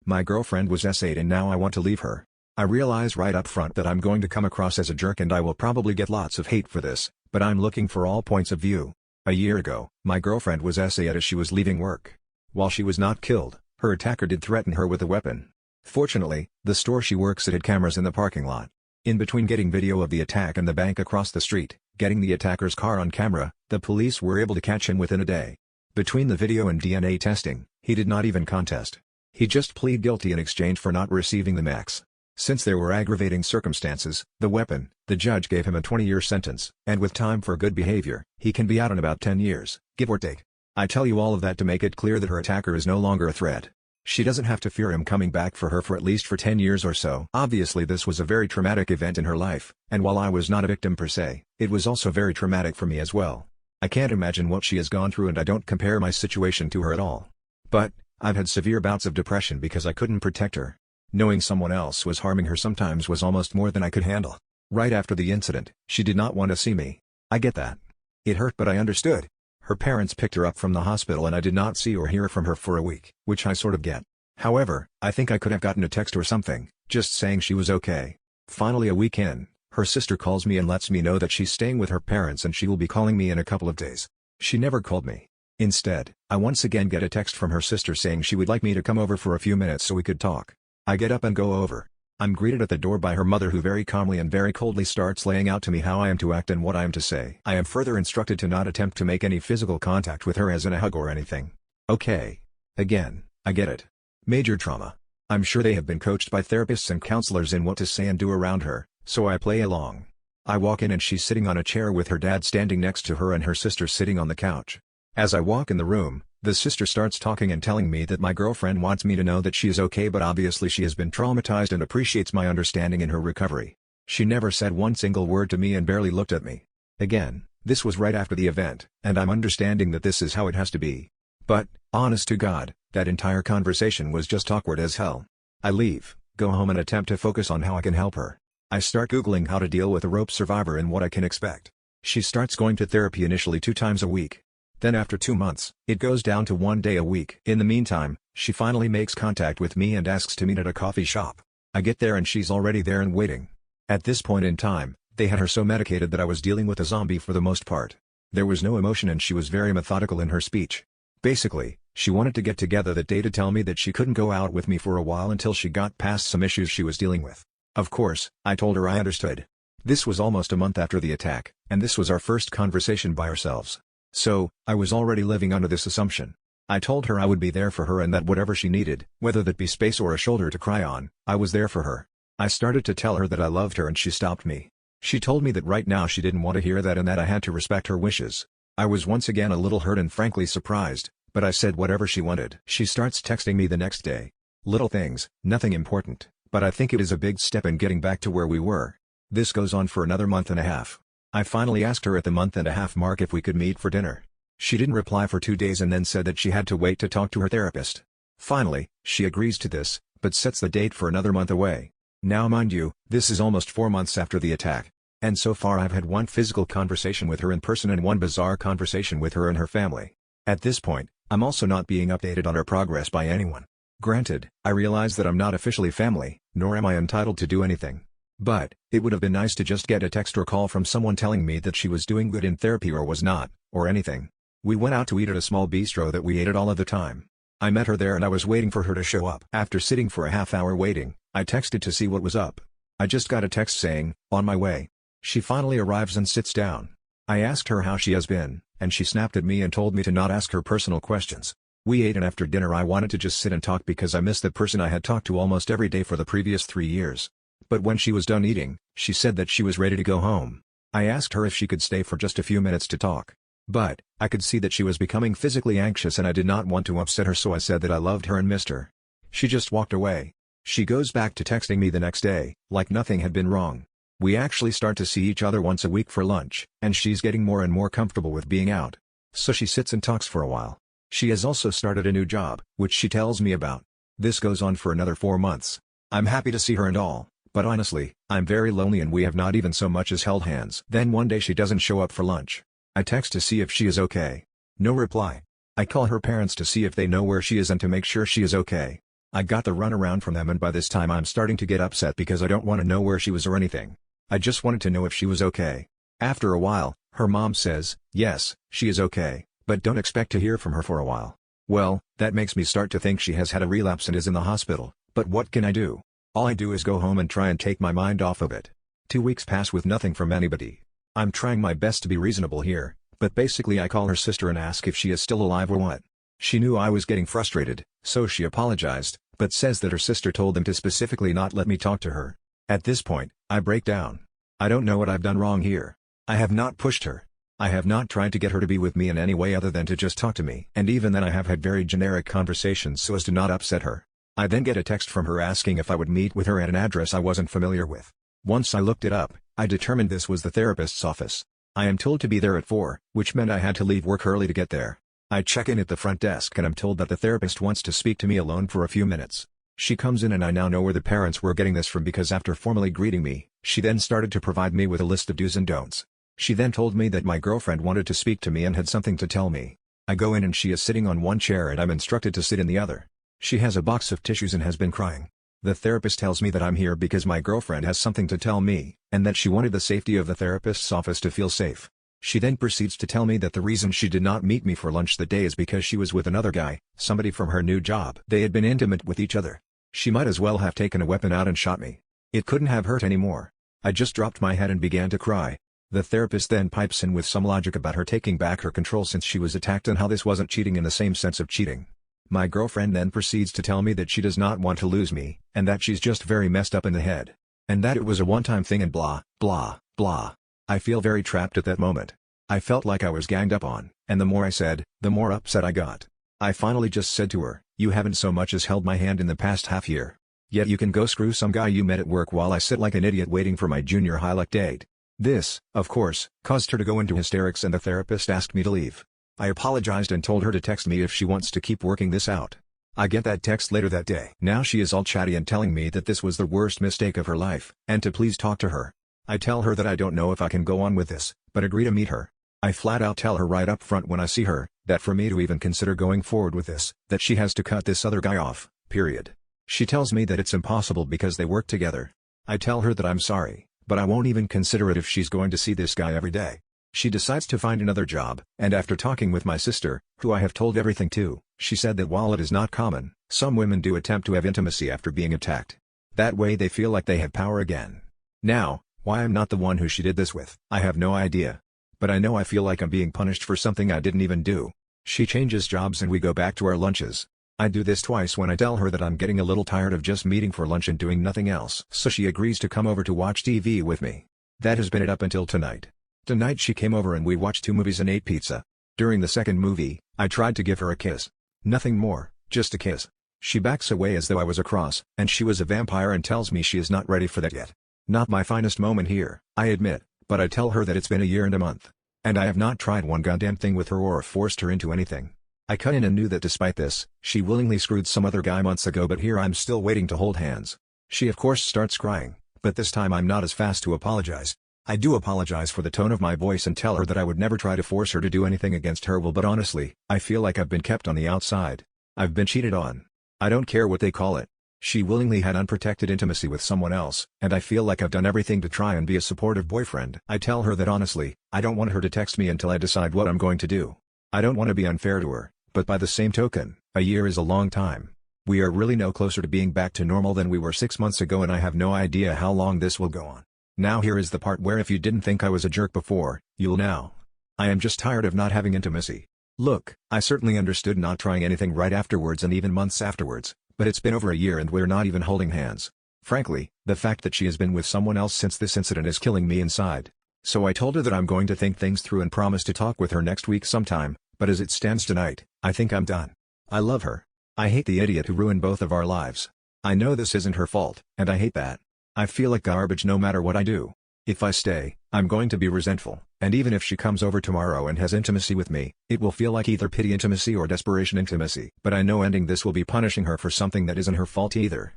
My girlfriend was S8 and now I want to leave her. I realize right up front that I'm going to come across as a jerk and I will probably get lots of hate for this, but I'm looking for all points of view. A year ago, my girlfriend was S8 as she was leaving work. While she was not killed, her attacker did threaten her with a weapon. Fortunately, the store she works at had cameras in the parking lot. In between getting video of the attack and the bank across the street, getting the attacker's car on camera, the police were able to catch him within a day. Between the video and DNA testing, he did not even contest. He just pleaded guilty in exchange for not receiving the max. Since there were aggravating circumstances, the weapon, the judge gave him a 20-year sentence, and with time for good behavior, he can be out in about 10 years, give or take. I tell you all of that to make it clear that her attacker is no longer a threat. She doesn't have to fear him coming back for her for at least 10 years or so. Obviously this was a very traumatic event in her life, and while I was not a victim per se, it was also very traumatic for me as well. I can't imagine what she has gone through and I don't compare my situation to her at all. But, I've had severe bouts of depression because I couldn't protect her. Knowing someone else was harming her sometimes was almost more than I could handle. Right after the incident, she did not want to see me. I get that. It hurt but I understood. Her parents picked her up from the hospital and I did not see or hear from her for a week, which I sort of get. However, I think I could have gotten a text or something, just saying she was okay. Finally a week in, her sister calls me and lets me know that she's staying with her parents and she will be calling me in a couple of days. She never called me. Instead, I once again get a text from her sister saying she would like me to come over for a few minutes so we could talk. I get up and go over. I'm greeted at the door by her mother who very calmly and very coldly starts laying out to me how I am to act and what I am to say. I am further instructed to not attempt to make any physical contact with her as in a hug or anything. Okay. Again, I get it. Major trauma. I'm sure they have been coached by therapists and counselors in what to say and do around her, so I play along. I walk in and she's sitting on a chair with her dad standing next to her and her sister sitting on the couch. As I walk in the room, the sister starts talking and telling me that my girlfriend wants me to know that she is okay but obviously she has been traumatized and appreciates my understanding in her recovery. She never said one single word to me and barely looked at me. Again, this was right after the event, and I'm understanding that this is how it has to be. But, honest to God, that entire conversation was just awkward as hell. I leave, go home and attempt to focus on how I can help her. I start Googling how to deal with a rope survivor and what I can expect. She starts going to therapy initially 2 times a week. Then after 2 months, it goes down to 1 day a week. In the meantime, she finally makes contact with me and asks to meet at a coffee shop. I get there and she's already there and waiting. At this point in time, they had her so medicated that I was dealing with a zombie for the most part. There was no emotion and she was very methodical in her speech. Basically, she wanted to get together that day to tell me that she couldn't go out with me for a while until she got past some issues she was dealing with. Of course, I told her I understood. This was almost a month after the attack, and this was our first conversation by ourselves. So, I was already living under this assumption. I told her I would be there for her and that whatever she needed, whether that be space or a shoulder to cry on, I was there for her. I started to tell her that I loved her and she stopped me. She told me that right now she didn't want to hear that and that I had to respect her wishes. I was once again a little hurt and frankly surprised, but I said whatever she wanted. She starts texting me the next day. Little things, nothing important, but I think it is a big step in getting back to where we were. This goes on for another month and a half. I finally asked her at the month-and-a-half mark if we could meet for dinner. She didn't reply for 2 days and then said that she had to wait to talk to her therapist. Finally, she agrees to this, but sets the date for another month away. Now mind you, this is almost 4 months after the attack. And so far I've had 1 physical conversation with her in person and 1 bizarre conversation with her and her family. At this point, I'm also not being updated on our progress by anyone. Granted, I realize that I'm not officially family, nor am I entitled to do anything. But, it would have been nice to just get a text or call from someone telling me that she was doing good in therapy or was not, or anything. We went out to eat at a small bistro that we ate at all of the time. I met her there and I was waiting for her to show up. After sitting for a half-hour waiting, I texted to see what was up. I just got a text saying, "On my way." She finally arrives and sits down. I asked her how she has been, and she snapped at me and told me to not ask her personal questions. We ate and after dinner I wanted to just sit and talk because I missed the person I had talked to almost every day for the previous 3 years. But when she was done eating, she said that she was ready to go home. I asked her if she could stay for just a few minutes to talk. But, I could see that she was becoming physically anxious and I did not want to upset her so I said that I loved her and missed her. She just walked away. She goes back to texting me the next day, like nothing had been wrong. We actually start to see each other once a week for lunch, and she's getting more and more comfortable with being out. So she sits and talks for a while. She has also started a new job, which she tells me about. This goes on for another 4 months. I'm happy to see her and all. But honestly, I'm very lonely and we have not even so much as held hands. Then one day she doesn't show up for lunch. I text to see if she is okay. No reply. I call her parents to see if they know where she is and to make sure she is okay. I got the runaround from them, and by this time I'm starting to get upset because I don't want to know where she was or anything. I just wanted to know if she was okay. After a while, her mom says, yes, she is okay, but don't expect to hear from her for a while. Well, that makes me start to think she has had a relapse and is in the hospital, but what can I do? All I do is go home and try and take my mind off of it. 2 weeks pass with nothing from anybody. I'm trying my best to be reasonable here, but basically I call her sister and ask if she is still alive or what. She knew I was getting frustrated, so she apologized, but says that her sister told them to specifically not let me talk to her. At this point, I break down. I don't know what I've done wrong here. I have not pushed her. I have not tried to get her to be with me in any way other than to just talk to me. And even then I have had very generic conversations so as to not upset her. I then get a text from her asking if I would meet with her at an address I wasn't familiar with. Once I looked it up, I determined this was the therapist's office. I am told to be there at 4, which meant I had to leave work early to get there. I check in at the front desk and I'm told that the therapist wants to speak to me alone for a few minutes. She comes in and I now know where the parents were getting this from, because after formally greeting me, she then started to provide me with a list of do's and don'ts. She then told me that my girlfriend wanted to speak to me and had something to tell me. I go in and she is sitting on one chair and I'm instructed to sit in the other. She has a box of tissues and has been crying. The therapist tells me that I'm here because my girlfriend has something to tell me, and that she wanted the safety of the therapist's office to feel safe. She then proceeds to tell me that the reason she did not meet me for lunch that day is because she was with another guy, somebody from her new job. They had been intimate with each other. She might as well have taken a weapon out and shot me. It couldn't have hurt anymore. I just dropped my head and began to cry. The therapist then pipes in with some logic about her taking back her control since she was attacked and how this wasn't cheating in the same sense of cheating. My girlfriend then proceeds to tell me that she does not want to lose me, and that she's just very messed up in the head. And that it was a one-time thing and blah, blah, blah. I feel very trapped at that moment. I felt like I was ganged up on, and the more I said, the more upset I got. I finally just said to her, "You haven't so much as held my hand in the past half year. Yet you can go screw some guy you met at work while I sit like an idiot waiting for my junior high luck date." This, of course, caused her to go into hysterics and the therapist asked me to leave. I apologized and told her to text me if she wants to keep working this out. I get that text later that day. Now she is all chatty and telling me that this was the worst mistake of her life, and to please talk to her. I tell her that I don't know if I can go on with this, but agree to meet her. I flat out tell her right up front when I see her, that for me to even consider going forward with this, that she has to cut this other guy off, period. She tells me that it's impossible because they work together. I tell her that I'm sorry, but I won't even consider it if she's going to see this guy every day. She decides to find another job, and after talking with my sister, who I have told everything to, she said that while it is not common, some women do attempt to have intimacy after being attacked. That way they feel like they have power again. Now, why I'm not the one who she did this with, I have no idea. But I know I feel like I'm being punished for something I didn't even do. She changes jobs and we go back to our lunches. I do this twice when I tell her that I'm getting a little tired of just meeting for lunch and doing nothing else. So she agrees to come over to watch TV with me. That has been it up until tonight. Tonight she came over and we watched 2 movies and ate pizza. During the second movie, I tried to give her a kiss. Nothing more, just a kiss. She backs away as though I was a cross, and she was a vampire and tells me she is not ready for that yet. Not my finest moment here, I admit, but I tell her that it's been a year and a month. And I have not tried one goddamn thing with her or forced her into anything. I cut in and knew that despite this, she willingly screwed some other guy months ago, but here I'm still waiting to hold hands. She of course starts crying, but this time I'm not as fast to apologize. I do apologize for the tone of my voice and tell her that I would never try to force her to do anything against her will, but honestly, I feel like I've been kept on the outside. I've been cheated on. I don't care what they call it. She willingly had unprotected intimacy with someone else, and I feel like I've done everything to try and be a supportive boyfriend. I tell her that honestly, I don't want her to text me until I decide what I'm going to do. I don't want to be unfair to her, but by the same token, a year is a long time. We are really no closer to being back to normal than we were 6 months ago, and I have no idea how long this will go on. Now here is the part where if you didn't think I was a jerk before, you'll now. I am just tired of not having intimacy. Look, I certainly understood not trying anything right afterwards and even months afterwards, but it's been over a year and we're not even holding hands. Frankly, the fact that she has been with someone else since this incident is killing me inside. So I told her that I'm going to think things through and promise to talk with her next week sometime, but as it stands tonight, I think I'm done. I love her. I hate the idiot who ruined both of our lives. I know this isn't her fault, and I hate that. I feel like garbage no matter what I do. If I stay, I'm going to be resentful, and even if she comes over tomorrow and has intimacy with me, it will feel like either pity intimacy or desperation intimacy. But I know ending this will be punishing her for something that isn't her fault either.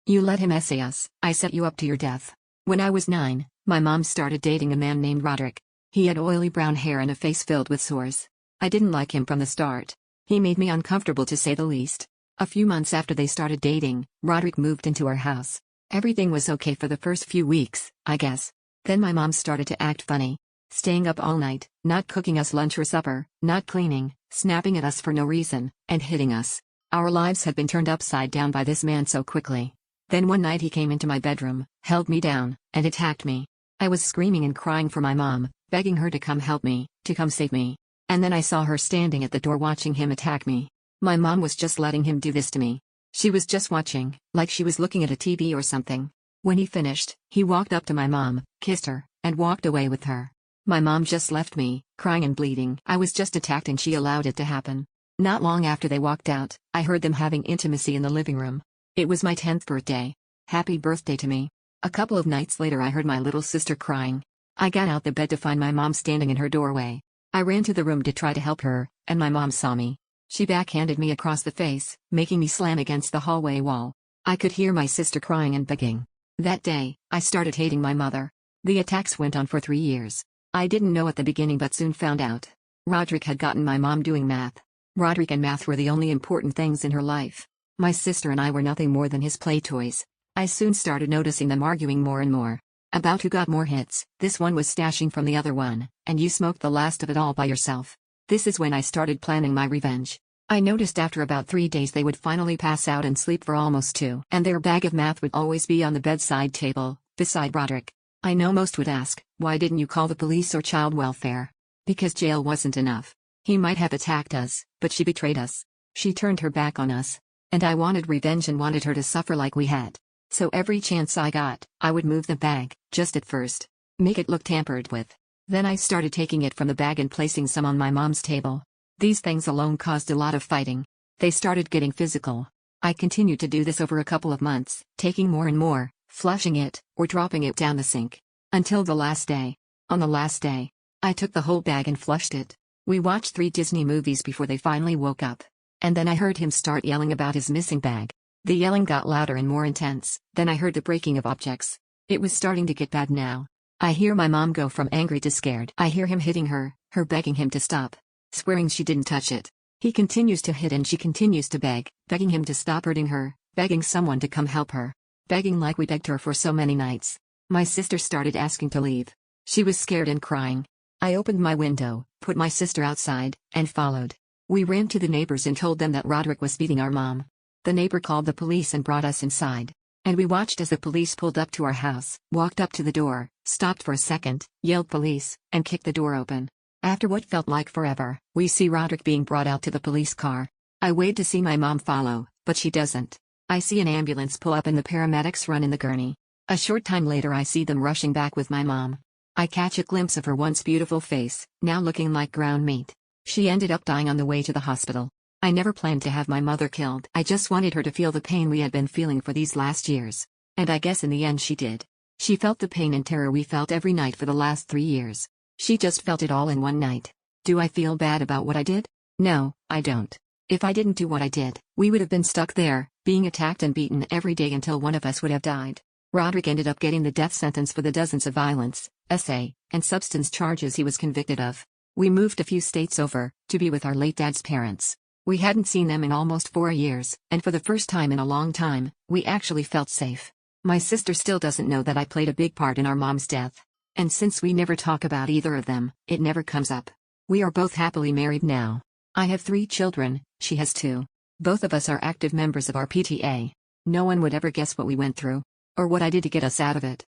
You let him essay us. I set you up to your death. When I was 9, my mom started dating a man named Roderick. He had oily brown hair and a face filled with sores. I didn't like him from the start. He made me uncomfortable to say the least. A few months after they started dating, Roderick moved into our house. Everything was okay for the first few weeks, I guess. Then my mom started to act funny. Staying up all night, not cooking us lunch or supper, not cleaning, snapping at us for no reason, and hitting us. Our lives had been turned upside down by this man so quickly. Then one night he came into my bedroom, held me down, and attacked me. I was screaming and crying for my mom, begging her to come help me, to come save me. And then I saw her standing at the door watching him attack me. My mom was just letting him do this to me. She was just watching, like she was looking at a TV or something. When he finished, he walked up to my mom, kissed her, and walked away with her. My mom just left me, crying and bleeding. I was just attacked and she allowed it to happen. Not long after they walked out, I heard them having intimacy in the living room. It was my 10th birthday. Happy birthday to me. A couple of nights later I heard my little sister crying. I got out the bed to find my mom standing in her doorway. I ran to the room to try to help her, and my mom saw me. She backhanded me across the face, making me slam against the hallway wall. I could hear my sister crying and begging. That day, I started hating my mother. The attacks went on for 3 years. I didn't know at the beginning but soon found out. Roderick had gotten my mom doing math. Roderick and math were the only important things in her life. My sister and I were nothing more than his play toys. I soon started noticing them arguing more and more. About who got more hits. This one was stashing from the other one, and you smoked the last of it all by yourself. This is when I started planning my revenge. I noticed after about 3 days they would finally pass out and sleep for almost 2, and their bag of math would always be on the bedside table, beside Roderick. I know most would ask, why didn't you call the police or child welfare? Because jail wasn't enough. He might have attacked us, but she betrayed us. She turned her back on us. And I wanted revenge and wanted her to suffer like we had. So every chance I got, I would move the bag, just at first. Make it look tampered with. Then I started taking it from the bag and placing some on my mom's table. These things alone caused a lot of fighting. They started getting physical. I continued to do this over a couple of months, taking more and more, flushing it, or dropping it down the sink. Until the last day. On the last day, I took the whole bag and flushed it. We watched 3 Disney movies before they finally woke up. And then I heard him start yelling about his missing bag. The yelling got louder and more intense. Then I heard the breaking of objects. It was starting to get bad now. I hear my mom go from angry to scared. I hear him hitting her begging him to stop. Swearing she didn't touch it. He continues to hit and she continues to beg, begging him to stop hurting her, begging someone to come help her. Begging like we begged her for so many nights. My sister started asking to leave. She was scared and crying. I opened my window, put my sister outside, and followed. We ran to the neighbors and told them that Roderick was beating our mom. The neighbor called the police and brought us inside. And we watched as the police pulled up to our house, walked up to the door, stopped for a second, yelled police, and kicked the door open. After what felt like forever, we see Roderick being brought out to the police car. I wait to see my mom follow, but she doesn't. I see an ambulance pull up and the paramedics run in the gurney. A short time later I see them rushing back with my mom. I catch a glimpse of her once beautiful face, now looking like ground meat. She ended up dying on the way to the hospital. I never planned to have my mother killed. I just wanted her to feel the pain we had been feeling for these last years. And I guess in the end she did. She felt the pain and terror we felt every night for the last 3 years. She just felt it all in one night. Do I feel bad about what I did? No, I don't. If I didn't do what I did, we would have been stuck there, being attacked and beaten every day until one of us would have died. Roderick ended up getting the death sentence for the dozens of violence, SA, and substance charges he was convicted of. We moved a few states over, to be with our late dad's parents. We hadn't seen them in almost 4 years, and for the first time in a long time, we actually felt safe. My sister still doesn't know that I played a big part in our mom's death. And since we never talk about either of them, it never comes up. We are both happily married now. I have 3 children, she has 2. Both of us are active members of our PTA. No one would ever guess what we went through, or what I did to get us out of it.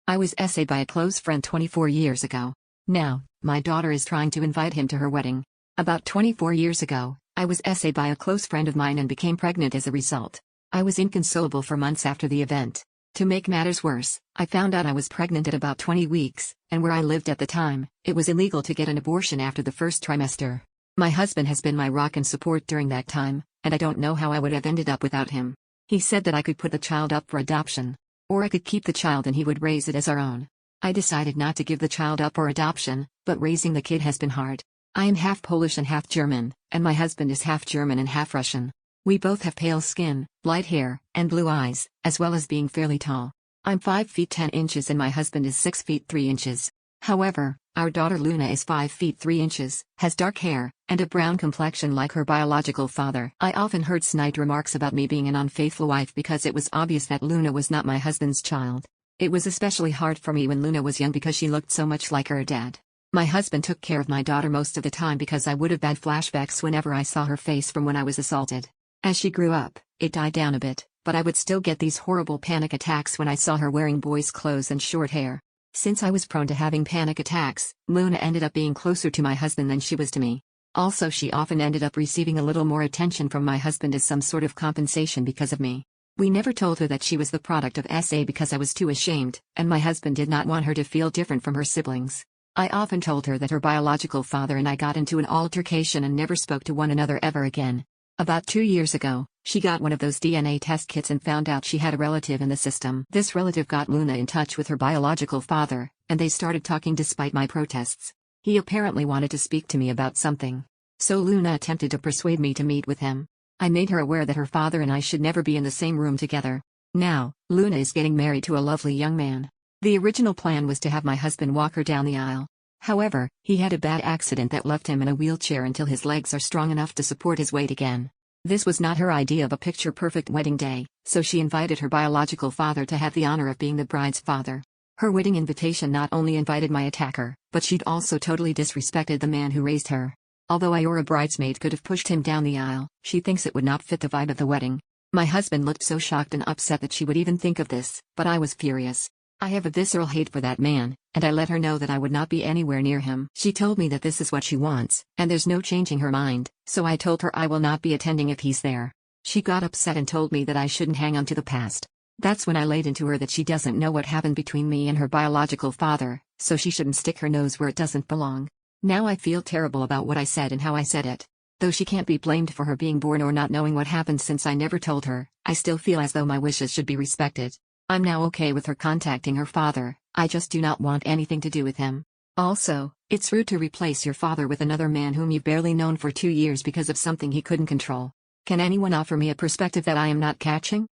I was essayed by a close friend 24 years ago. Now, my daughter is trying to invite him to her wedding. About 24 years ago, I was essayed by a close friend of mine and became pregnant as a result. I was inconsolable for months after the event. To make matters worse, I found out I was pregnant at about 20 weeks, and where I lived at the time, it was illegal to get an abortion after the first trimester. My husband has been my rock and support during that time, and I don't know how I would have ended up without him. He said that I could put the child up for adoption. Or I could keep the child and he would raise it as our own. I decided not to give the child up for adoption, but raising the kid has been hard. I am half Polish and half German, and my husband is half German and half Russian. We both have pale skin, light hair, and blue eyes, as well as being fairly tall. I'm 5 feet 10 inches and my husband is 6 feet 3 inches. However, our daughter Luna is 5 feet 3 inches, has dark hair, and a brown complexion like her biological father. I often heard snide remarks about me being an unfaithful wife because it was obvious that Luna was not my husband's child. It was especially hard for me when Luna was young because she looked so much like her dad. My husband took care of my daughter most of the time because I would have bad flashbacks whenever I saw her face from when I was assaulted. As she grew up, it died down a bit, but I would still get these horrible panic attacks when I saw her wearing boys' clothes and short hair. Since I was prone to having panic attacks, Luna ended up being closer to my husband than she was to me. Also, she often ended up receiving a little more attention from my husband as some sort of compensation because of me. We never told her that she was the product of SA because I was too ashamed, and my husband did not want her to feel different from her siblings. I often told her that her biological father and I got into an altercation and never spoke to one another ever again. About 2 years ago, she got one of those DNA test kits and found out she had a relative in the system. This relative got Luna in touch with her biological father, and they started talking despite my protests. He apparently wanted to speak to me about something. So Luna attempted to persuade me to meet with him. I made her aware that her father and I should never be in the same room together. Now, Luna is getting married to a lovely young man. The original plan was to have my husband walk her down the aisle. However, he had a bad accident that left him in a wheelchair until his legs are strong enough to support his weight again. This was not her idea of a picture-perfect wedding day, so she invited her biological father to have the honor of being the bride's father. Her wedding invitation not only invited my attacker, but she'd also totally disrespected the man who raised her. Although I or a bridesmaid could have pushed him down the aisle, she thinks it would not fit the vibe of the wedding. My husband looked so shocked and upset that she would even think of this, but I was furious. I have a visceral hate for that man, and I let her know that I would not be anywhere near him. She told me that this is what she wants, and there's no changing her mind, so I told her I will not be attending if he's there. She got upset and told me that I shouldn't hang on to the past. That's when I laid into her that she doesn't know what happened between me and her biological father, so she shouldn't stick her nose where it doesn't belong. Now I feel terrible about what I said and how I said it. Though she can't be blamed for her being born or not knowing what happened since I never told her, I still feel as though my wishes should be respected. I'm now okay with her contacting her father, I just do not want anything to do with him. Also, it's rude to replace your father with another man whom you've barely known for 2 years because of something he couldn't control. Can anyone offer me a perspective that I am not catching?